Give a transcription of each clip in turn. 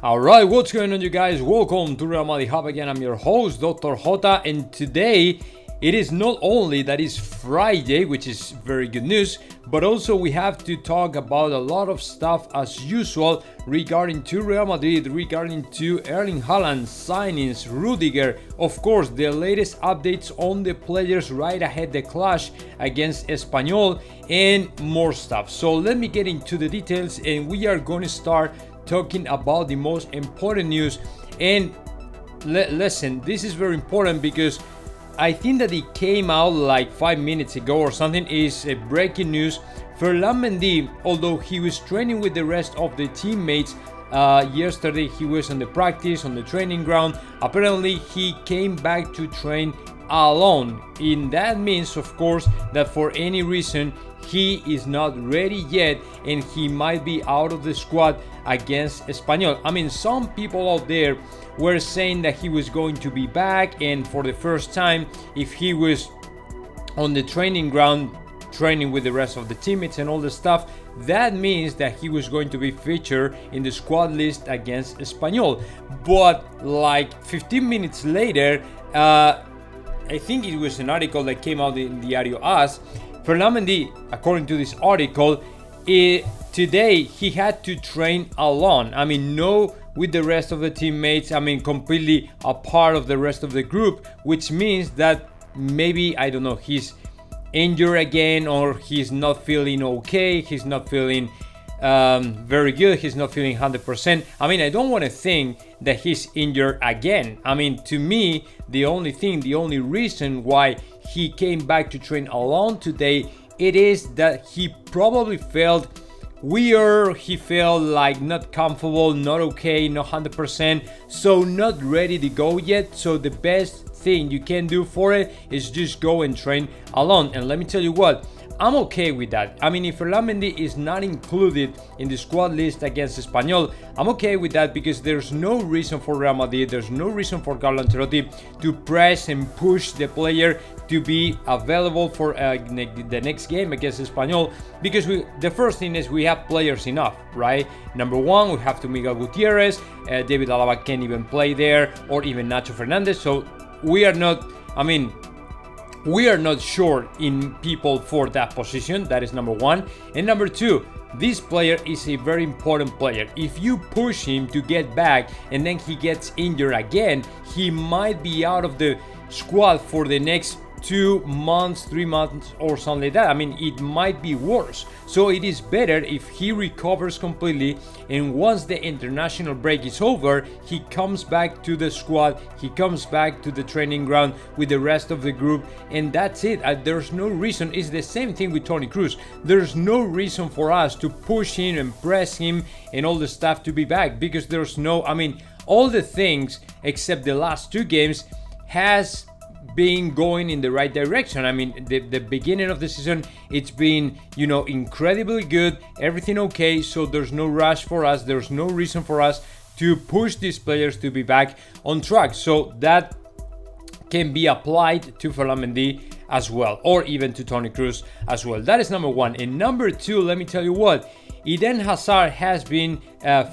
Alright, what's going on, you guys? Welcome to Madrid Hub again. I'm your host, Dr. JOTA, and today it is not only that it's Friday, which is very good news, but also we have to talk about a lot of stuff as usual regarding to Real Madrid, regarding to Erling Haaland signings, Rüdiger, of course, the latest updates on the players right ahead the clash against Espanyol, and more stuff. So let me get into the details, and we are going to start talking about the most important news. And listen, this is very important because I think that it came out like 5 minutes ago or something. Is breaking news. Mendy, although he was training with the rest of the teammates yesterday, he was on the training ground. Apparently he came back to train alone, and that means, of course, that for any reason he is not ready yet, and he might be out of the squad against Espanyol. I mean, some people out there were saying that he was going to be back, and for the first time, if he was on the training ground training with the rest of the teammates and all the stuff, that means that he was going to be featured in the squad list against Espanyol. But like 15 minutes later, I think it was an article that came out in Diario AS, Mendy, according to this article, today he had to train alone. I mean, no with the rest of the teammates. I mean, completely a part of the rest of the group, which means that maybe, I don't know, he's injured again, or he's not feeling okay, he's not feeling very good, he's not feeling 100%. I mean, I don't want to think that he's injured again. I mean, to me, the only reason why he came back to train alone today, it is that he probably felt weird, he felt like not comfortable, not okay, not 100%, so not ready to go yet. So the best thing you can do for it is just go and train alone. And let me tell you what, I'm okay with that. I mean, if Mendy is not included in the squad list against Espanyol, I'm okay with that, because there's no reason for Real Madrid, there's no reason for Carlo Ancelotti to press and push the player to be available for the next game against Espanyol, because the first thing is we have players enough, right? Number one, we have to Miguel Gutierrez, David Alaba can't even play there, or even Nacho Fernandez, so we are not short in people for that position. That is number one. And number two, this player is a very important player. If you push him to get back and then he gets injured again, he might be out of the squad for the next 2 months, 3 months, or something like that. I mean, it might be worse. So it is better if he recovers completely, and once the international break is over, he comes back to the squad, he comes back to the training ground with the rest of the group, and that's it. There's no reason. It's the same thing with Toni Kroos. There's no reason for us to push him and press him and all the stuff to be back, because there's no, I mean, all the things except the last 2 games has been going in the right direction. I mean, the beginning of the season, it's been, incredibly good, everything okay, so there's no rush for us, there's no reason for us to push these players to be back on track. So that can be applied to Mendy as well, or even to Toni Kroos as well. That is number one. And number two, let me tell you what, Eden Hazard has been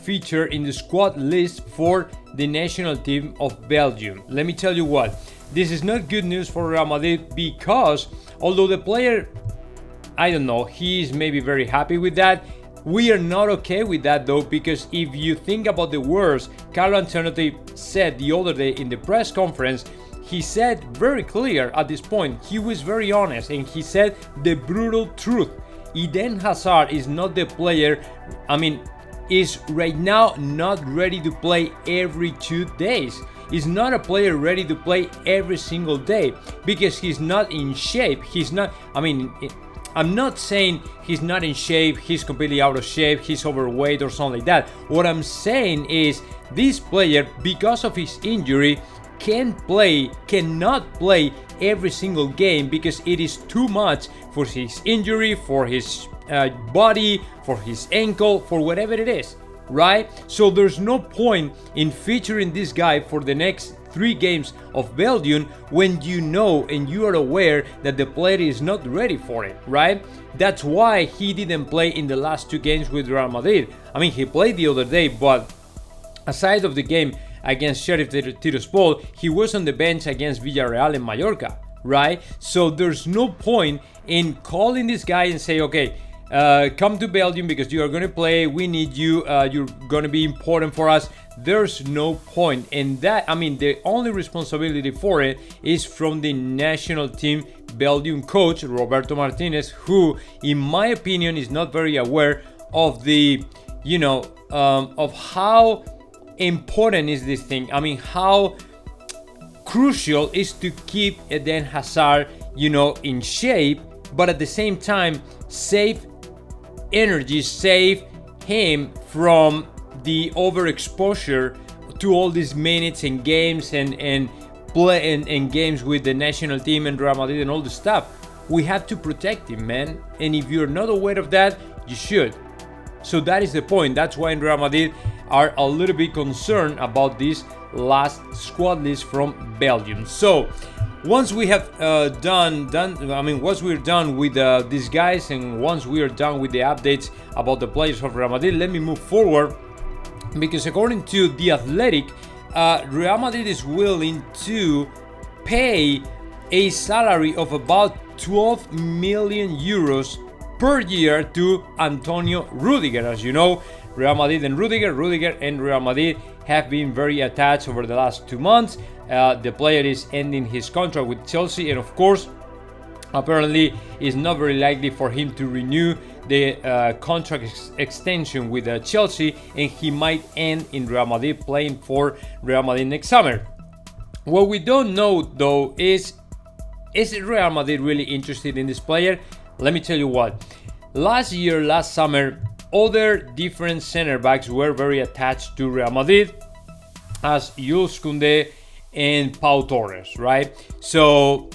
featured in the squad list for the national team of Belgium. Let me tell you what, this is not good news for Real Madrid, because although the player, I don't know, he is maybe very happy with that, we are not okay with that though, because if you think about the words Carlo Ancelotti said the other day in the press conference, he said very clear at this point, he was very honest, and he said the brutal truth. Eden Hazard is not the player, I mean, is right now not ready to play every 2 days. He's not a player ready to play every single day, because he's not in shape. He's not, I mean, I'm not saying he's not in shape, he's completely out of shape, he's overweight or something like that. What I'm saying is this player, because of his injury, cannot play every single game, because it is too much for his injury, for his body, for his ankle, for whatever it is, right? So there's no point in featuring this guy for the next 3 games of Belgium when you know and you are aware that the player is not ready for it, right? That's why he didn't play in the last 2 games with Real Madrid. I mean, he played the other day, but aside of the game against Sheriff Tiraspol, he was on the bench against Villarreal and Mallorca, right? So there's no point in calling this guy and say, okay, come to Belgium because you are going to play, we need you, you're going to be important for us. There's no point. And that, I mean, the only responsibility for it is from the national team Belgium coach, Roberto Martinez, who, in my opinion, is not very aware of the, of how important is this thing. I mean, how crucial is to keep Eden Hazard, in shape, but at the same time, save energy, save him from the overexposure to all these minutes and games and play and games with the national team and Real Madrid and all the stuff. We have to protect him, man. And if you're not aware of that, you should. So that is the point. That's why Real Madrid are a little bit concerned about this last squad list from Belgium. So once we have once we're done with these guys, and once we are done with the updates about the players of Real Madrid, let me move forward, because according to The Athletic, Real Madrid is willing to pay a salary of about 12 million euros per year to Antonio Rüdiger. As you know, Real Madrid and Rüdiger and Real Madrid have been very attached over the last 2 months. The player is ending his contract with Chelsea, and of course, apparently it's not very likely for him to renew the contract extension with Chelsea, and he might end in Real Madrid, playing for Real Madrid next summer. What we don't know though is Real Madrid really interested in this player? Let me tell you what. Last summer, other different center backs were very attached to Real Madrid, as Jules Koundé and Pau Torres, right? So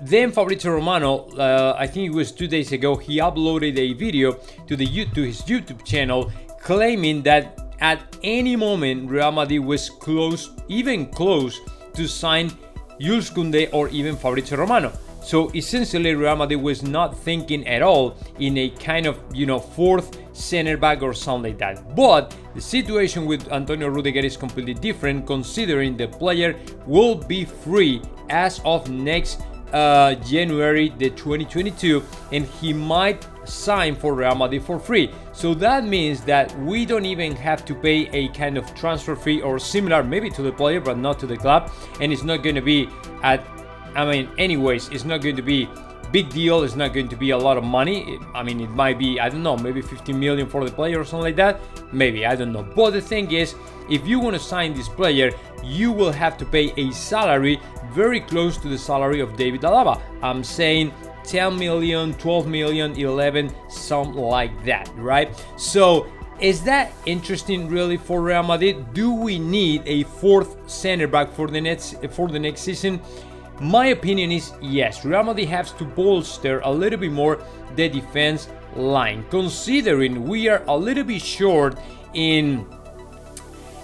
then Fabrizio Romano, I think it was 2 days ago, he uploaded a video to his YouTube channel, claiming that at any moment Real Madrid was close to sign Jules Koundé or even Fabrizio Romano. So essentially, Real Madrid was not thinking at all in a kind of, fourth center back or something like that. But the situation with Antonio Rüdiger is completely different, considering the player will be free as of next January the 2022, and he might sign for Real Madrid for free. So that means that we don't even have to pay a kind of transfer fee or similar, maybe to the player but not to the club, and it's not going to be it's not going to be big deal. It's not going to be a lot of money. It might be, I don't know, maybe 15 million for the player or something like that. Maybe, I don't know. But the thing is, if you want to sign this player, you will have to pay a salary very close to the salary of David Alaba. I'm saying 10 million, 12 million, 11, something like that, right? So is that interesting really for Real Madrid? Do we need a fourth center back for the next season? My opinion is yes. Real Madrid has to bolster a little bit more the defense line, considering we are a little bit short in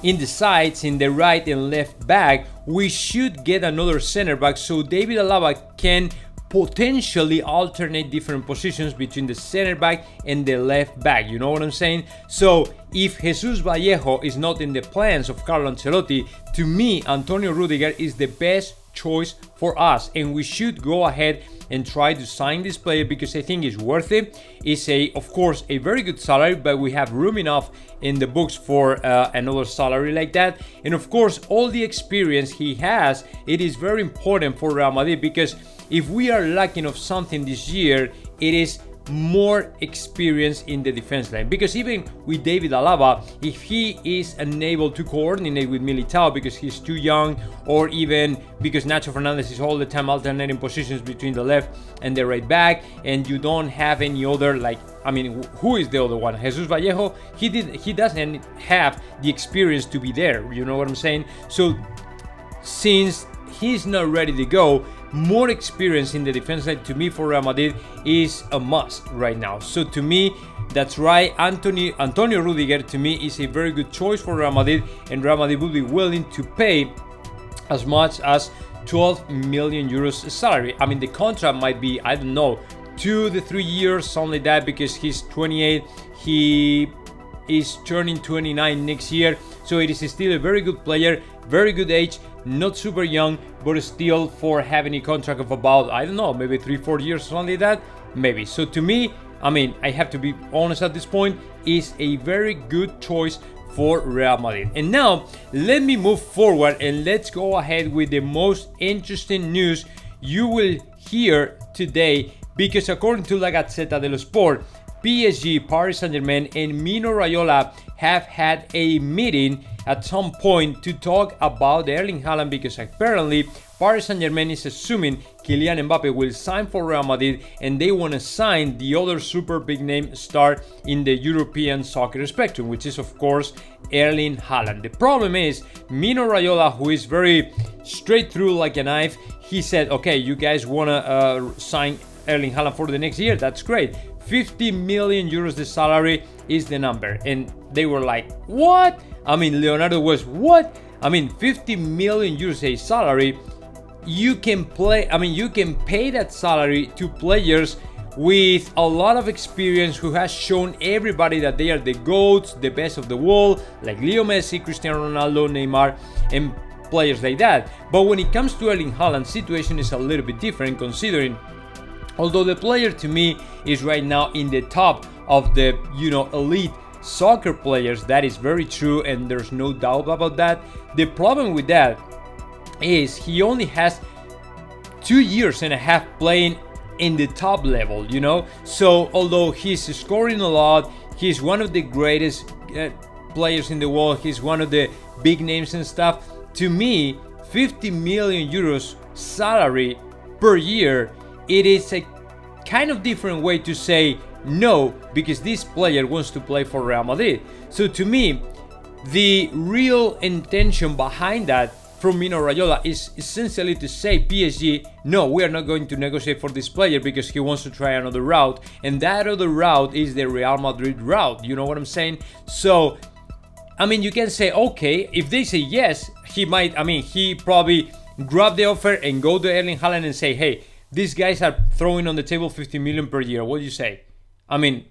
the sides, in the right and left back. We should get another center back so David Alaba can potentially alternate different positions between the center back and the left back. You know what I'm saying? So if Jesus Vallejo is not in the plans of Carlo Ancelotti, to me, Antonio Rüdiger is the best choice for us, and we should go ahead and try to sign this player because I think it's worth it. It's of course a very good salary, but we have room enough in the books for another salary like that. And of course, all the experience he has, it is very important for Real Madrid, because if we are lacking of something this year, it is more experience in the defense line. Because even with David Alaba, if he is unable to coordinate with Militao because he's too young, or even because Nacho Fernandez is all the time alternating positions between the left and the right back, and you don't have any other, who is the other one? Jesus Vallejo, he doesn't have the experience to be there, you know what I'm saying? So since he's not ready to go, more experience in the defense line, to me, for Real Madrid is a must right now. So to me, that's right. Antonio Rüdiger, to me, is a very good choice for Real Madrid, and Real Madrid will be willing to pay as much as 12 million euros salary. The contract might be, 2 to 3 years, something like that, because he's 28. He is turning 29 next year. So it is still a very good player, very good age, not super young, but still for having a contract of about, I don't know, maybe 3-4 years or something like that, maybe. So to me, I mean, I have to be honest at this point, is a very good choice for Real Madrid. And now let me move forward and let's go ahead with the most interesting news you will hear today, because according to La Gazzetta dello Sport, PSG, Paris Saint-Germain and Mino Raiola have had a meeting at some point to talk about Erling Haaland, because apparently Paris Saint-Germain is assuming Kylian Mbappe will sign for Real Madrid and they want to sign the other super big name star in the European soccer spectrum, which is of course Erling Haaland. The problem is Mino Raiola, who is very straight through like a knife, he said, okay, you guys want to sign Erling Haaland for the next year? That's great. 50 million euros the salary is the number. And they were like, what? I mean, Leonardo was, what? I mean, 50 million euros a salary. You can pay that salary to players with a lot of experience who has shown everybody that they are the GOATs, the best of the world, like Leo Messi, Cristiano Ronaldo, Neymar, and players like that. But when it comes to Erling Haaland, situation is a little bit different, considering although the player to me is right now in the top of the, elite soccer players, that is very true and there's no doubt about that. The problem with that is he only has 2.5 years playing in the top level, So although he's scoring a lot, he's one of the greatest players in the world, he's one of the big names and stuff. To me, 50 million euros salary per year, it is a kind of different way to say no, because this player wants to play for Real Madrid. So to me, the real intention behind that from Mino Raiola is essentially to say PSG, no, we are not going to negotiate for this player because he wants to try another route, and that other route is the Real Madrid route. You know what I'm saying? So I mean, you can say, okay, if they say yes, he probably grab the offer and go to Erling Haaland and say, hey, these guys are throwing on the table 50 million per year. What do you say? I mean,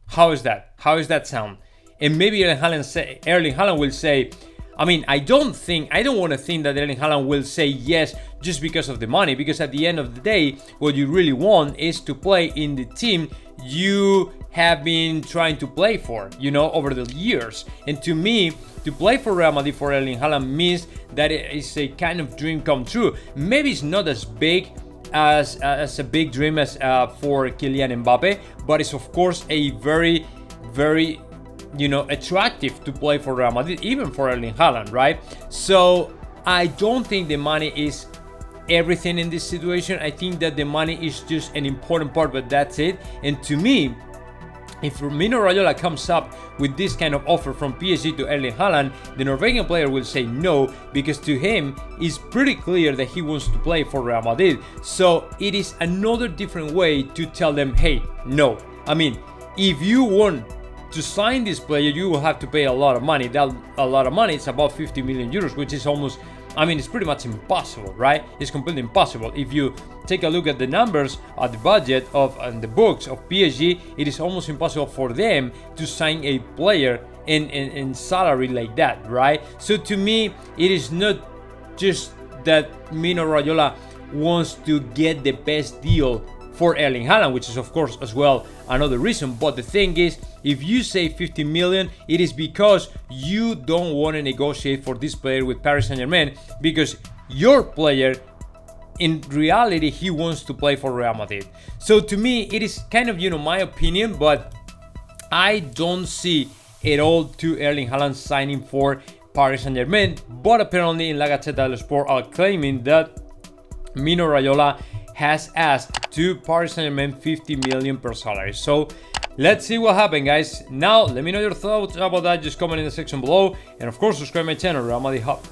how is that? How does that sound? And maybe Erling Haaland will say, I don't want to think that Erling Haaland will say yes just because of the money, because at the end of the day, what you really want is to play in the team you have been trying to play for, over the years. And to me, to play for Real Madrid for Erling Haaland means that it is a kind of dream come true. Maybe it's not as big as a big dream as for Kylian Mbappe, but it's of course a very, very attractive to play for Real Madrid, even for Erling Haaland, right? So I don't think the money is everything in this situation. I think that the money is just an important part, but that's it. And to me, if Mino Raiola comes up with this kind of offer from PSG to Erling Haaland, the Norwegian player will say no, because to him it's pretty clear that he wants to play for Real Madrid. So it is another different way to tell them, hey, no. If you want to sign this player, you will have to pay a lot of money. That a lot of money, it's about 50 million euros, which is almost, it's pretty much impossible, right? It's completely impossible. If you take a look at the numbers, at the budget and the books of PSG, it is almost impossible for them to sign a player in salary like that, right? So to me, it is not just that Mino Raiola wants to get the best deal for Erling Haaland, which is of course as well another reason. But the thing is, if you say 50 million, it is because you don't want to negotiate for this player with Paris Saint-Germain, because your player, in reality, he wants to play for Real Madrid. So to me, it is kind of, my opinion, but I don't see at all to Erling Haaland signing for Paris Saint-Germain. But apparently in La Gazzetta dello Sport are claiming that Mino Raiola has asked to Paris Saint-Germain 50 million per salary. So let's see what happens, guys. Now let me know your thoughts about that. Just comment in the section below, and of course subscribe my channel, R.Madrid Hub.